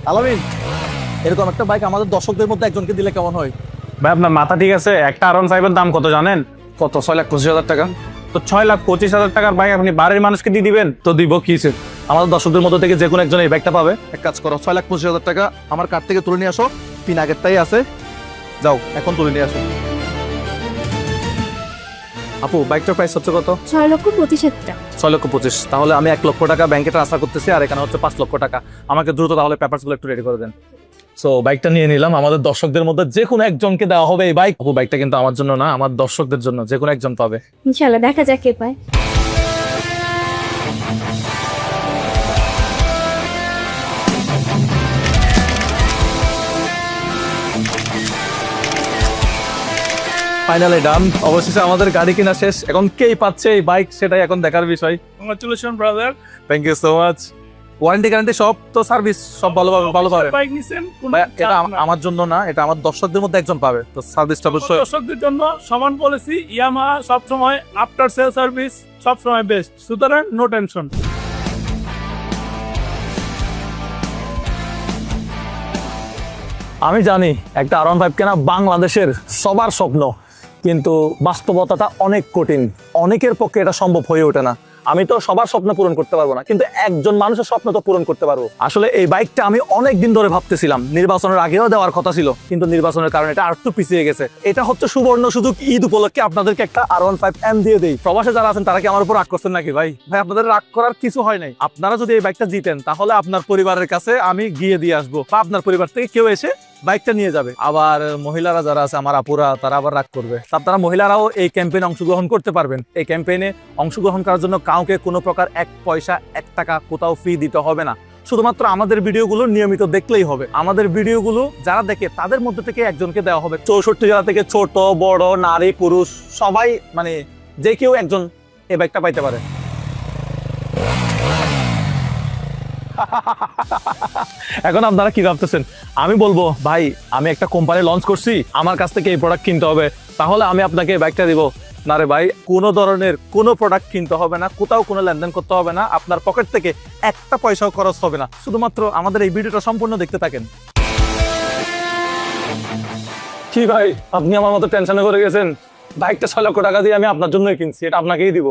আলামিন, এরকম একটা বাইক আমাদের দর্শকদের মধ্যে একজনকে দিলে কেমন হয়? ভাই আপনার মাথা ঠিক আছে? একটা R15 এর দাম কত জানেন? কত? 6,25,000 টাকা। তো 6,25,000 টাকার বাইক আপনি বাড়ির মানুষকে দিয়ে দিবেন? তো দিব কিসে? আমাদের দর্শকদের মধ্যে থেকে যে কোনো একজন এই বাইকটা পাবে। এক কাজ করো, 6,25,000 টাকা আমার কার্ড থেকে তুলে নিয়ে আসো। পিন আগেরটাই আছে, যাও এখন তুলে নিয়ে আসো। আপু, বাইকটার প্রাইস হচ্ছে কত? 6,25,000 টাকা। 6,25,000। তাহলে আমি 1,00,000 টাকা ব্যাংকে ট্রান্সফার করতেছি, আর এখানে হচ্ছে 5,00,000 টাকা। আমাকে দ্রুত তাহলে পেপারসগুলো একটু রেডি করে দেন। সো বাইকটা নিয়ে নিলাম, আমাদের দর্শকদের মধ্যে যে কোনো একজনকে দেওয়া হবে এই বাইক। আপু, বাইকটা কিন্তু আমার জন্য না, আমার দর্শকদের জন্য, যে কোনো একজন পাবে। ইনশাআল্লাহ, দেখা যাক কে পায়। ফাইনালি ডান। অবশেষে আমাদের গাড়ি কিনা শেষ। এখন কেই পাচ্ছে এই বাইক সেটাই এখন দেখার বিষয়। Congratulation brother. Thank you so much. Warranty guarantee সব তো, সার্ভিস সব ভালো পাবে। বাইক নিছেন, ভাই, এটা আমার জন্য না, এটা আমার দর্শকদের মধ্যে একজন পাবে, তো সার্ভিসটা অবশ্যই। দর্শকদের জন্য সমান পলিসি। ইয়ামাহা সবসময় আফটার সেল সার্ভিস সবসময় বেস্ট, সুতরাং নো টেনশন। আমি জানি একটা R15 কেনা বাংলাদেশের সবার স্বপ্ন, কিন্তু বাস্তবতাটা অনেক কঠিন। অনেকের পক্ষে এটা সম্ভব হয়ে ওঠে না। আমি তো সবার স্বপ্ন পূরণ করতে পারবো না, কিন্তু একজন মানুষের স্বপ্ন তো পূরণ করতে পারবো। আসলে এই বাইকটা আমি অনেক দিন ধরে ভাবতেছিলাম, নির্বাচনের আগেও দেওয়ার কথা ছিল, কিন্তু নির্বাচনের কারণে এটা আরেকটু পিছিয়ে গেছে। এটা হচ্ছে সুবর্ণ সুযোগ, ঈদ উপলক্ষে আপনাদেরকে একটা R15M দিয়ে দেই। প্রবাসে যারা আছেন তারা কি আমার উপর রাগ করছেন নাকি? ভাই ভাই, আপনাদের রাগ করার কিছু হয় নাই। আপনারা যদি এই বাইকটা জিতেন, তাহলে আপনার পরিবারের কাছে আমি গিয়ে দিয়ে আসবো, বা আপনার পরিবার থেকে কেউ এসে বাইকটা নিয়ে যাবে। আবার মহিলারা যারা আছে, আমার আপুরা, তারা আবার রাগ করবে। আপনারা মহিলারাও এই ক্যাম্পেইনে অংশগ্রহণ করতে পারবেন। এই ক্যাম্পেইনে অংশগ্রহণ করার জন্য কাউকে কোনো প্রকার 1 পয়সা 1 টাকা কোথাও ফি দিতে হবে না। শুধুমাত্র আমাদের ভিডিওগুলো নিয়মিত দেখলেই হবে। আমাদের ভিডিওগুলো যারা দেখে তাদের মধ্যে থেকে একজনকে দেওয়া হবে। 64 জেলা থেকে ছোট বড় নারী পুরুষ সবাই, মানে যে কেউ একজন এই বাইকটা পাইতে পারে। এখন আপনারা কি ভাবতেছেন? আমি বলবো, ভাই আমি একটা কোম্পানি লঞ্চ করছি, আমার কাছ থেকে এই প্রোডাক্ট কিনতে হবে, তাহলে আমি আপনাকে এই বাইকটা দিব। না রে ভাই, কোনো ধরনের কোনো প্রোডাক্ট কিনতে হবে না, কোথাও কোনো লেনদেন করতে হবে না, আপনার পকেট থেকে 1 পয়সাও খরচ হবে না। শুধুমাত্র আমাদের এই ভিডিওটা সম্পূর্ণ দেখতে থাকেন। কি ভাই, আপনি আমার মতো টেনশনে করে গেছেন? বাইকটা 6,00,000 টাকা দিয়ে আমি আপনার জন্যই কিনছি, এটা আপনাকেই দিব।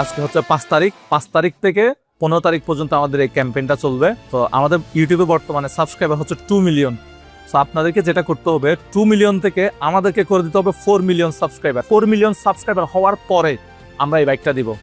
আজকে হচ্ছে 5 তারিখ। 5 তারিখ থেকে 15 তারিখ পর্যন্ত আমাদের এই ক্যাম্পেইনটা চলবে। তো আমাদের ইউটিউবে বর্তমানে সাবস্ক্রাইবার হচ্ছে 2 মিলিয়ন। তো আপনাদেরকে যেটা করতে হবে, 2 মিলিয়ন থেকে আমাদেরকে করে দিতে হবে 4 মিলিয়ন সাবস্ক্রাইবার। 4 মিলিয়ন সাবস্ক্রাইবার হওয়ার পরে আমরা এই বাইকটা দিব।